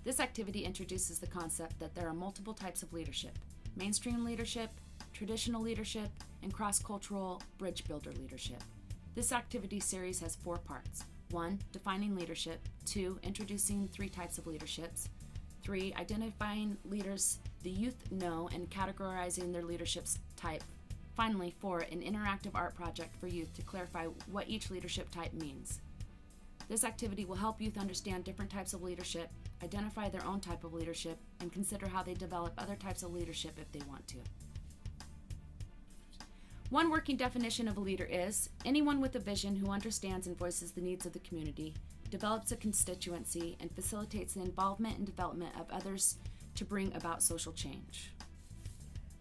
This activity introduces the concept that there are multiple types of leadership: mainstream leadership, traditional leadership, and cross-cultural bridge builder leadership. This activity series has 4 parts. 1. Defining leadership. 2. Introducing 3 types of leaderships. 3. Identifying leaders the youth know and categorizing their leadership type. Finally, 4. An interactive art project for youth to clarify what each leadership type means. This activity will help youth understand different types of leadership, identify their own type of leadership, and consider how they develop other types of leadership if they want to. One working definition of a leader is anyone with a vision who understands and voices the needs of the community, develops a constituency, and facilitates the involvement and development of others to bring about social change.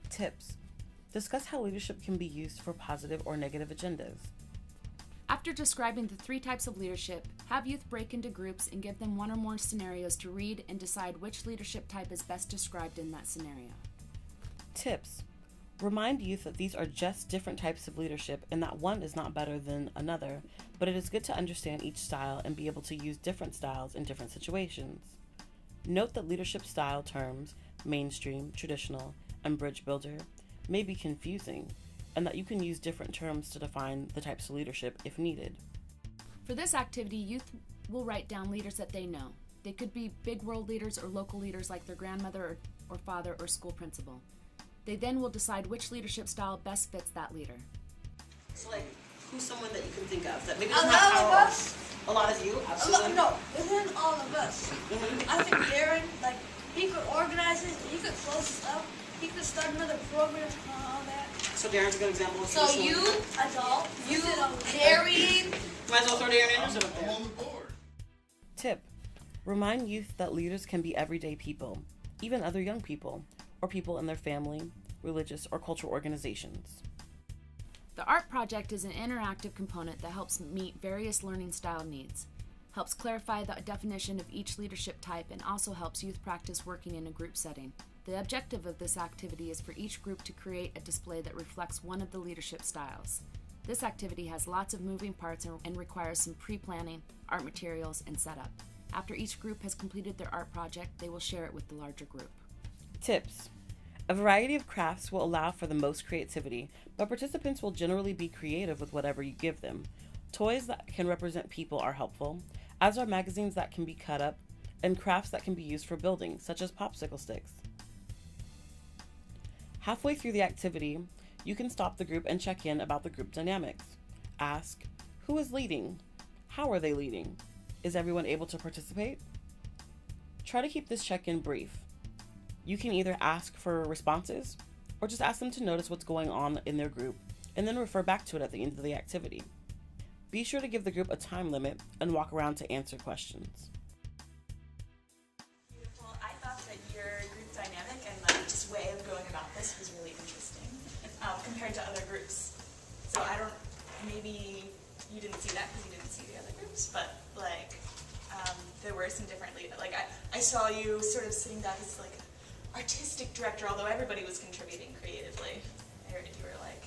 Tips. Discuss how leadership can be used for positive or negative agendas. After describing the 3 types of leadership, have youth break into groups and give them 1 or more scenarios to read and decide which leadership type is best described in that scenario. Tips. Remind youth that these are just different types of leadership and that one is not better than another, but it is good to understand each style and be able to use different styles in different situations. Note that leadership style terms, mainstream, traditional, and bridge builder, may be confusing, and that you can use different terms to define the types of leadership if needed. For this activity, youth will write down leaders that they know. They could be big world leaders or local leaders like their grandmother or father or school principal. They then will decide which leadership style best fits that leader. So who's someone that you can think of that maybe doesn't have power? A lot of us. A lot of you? Absolutely. No, within all of us. I think Darren, he could organize it, he could close stuff, he could start another program and all that. So Darren's a good example of So you, adult, you, Darren. Might as well throw Darren in. I'm on the board. Tip. Remind youth that leaders can be everyday people, even other young people, or people in their family, religious, or cultural organizations. The art project is an interactive component that helps meet various learning style needs, helps clarify the definition of each leadership type, and also helps youth practice working in a group setting. The objective of this activity is for each group to create a display that reflects one of the leadership styles. This activity has lots of moving parts and requires some pre-planning, art materials, and setup. After each group has completed their art project, they will share it with the larger group. Tips. A variety of crafts will allow for the most creativity, but participants will generally be creative with whatever you give them. Toys that can represent people are helpful, as are magazines that can be cut up, and crafts that can be used for building, such as popsicle sticks. Halfway through the activity, you can stop the group and check in about the group dynamics. Ask, who is leading? How are they leading? Is everyone able to participate? Try to keep this check-in brief. You can either ask for responses or just ask them to notice what's going on in their group and then refer back to it at the end of the activity. Be sure to give the group a time limit and walk around to answer questions. Beautiful. I thought that your group dynamic and just way of going about this was really interesting compared to other groups. So maybe you didn't see that because you didn't see the other groups, but there were some different leaders. I saw you sort of sitting back as artistic director, although everybody was contributing creatively. You were like,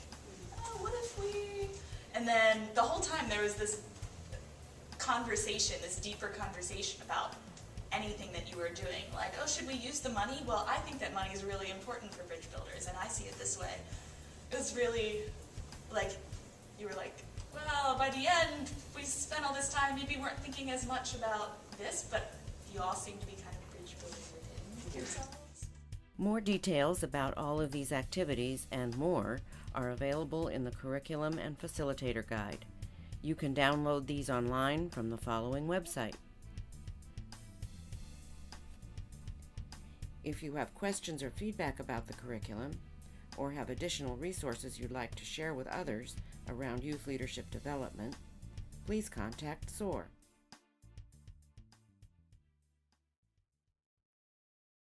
oh, what if we... And then the whole time there was this conversation, this deeper conversation about anything that you were doing. Oh, should we use the money? Well, I think that money is really important for bridge builders, and I see it this way. It was really you were like, well, by the end, we spent all this time, maybe we weren't thinking as much about this, but you all seem to be kind of bridge building within yourselves. More details about all of these activities and more are available in the Curriculum and Facilitator Guide. You can download these online from the following website. If you have questions or feedback about the curriculum, or have additional resources you'd like to share with others around youth leadership development, please contact SOAR.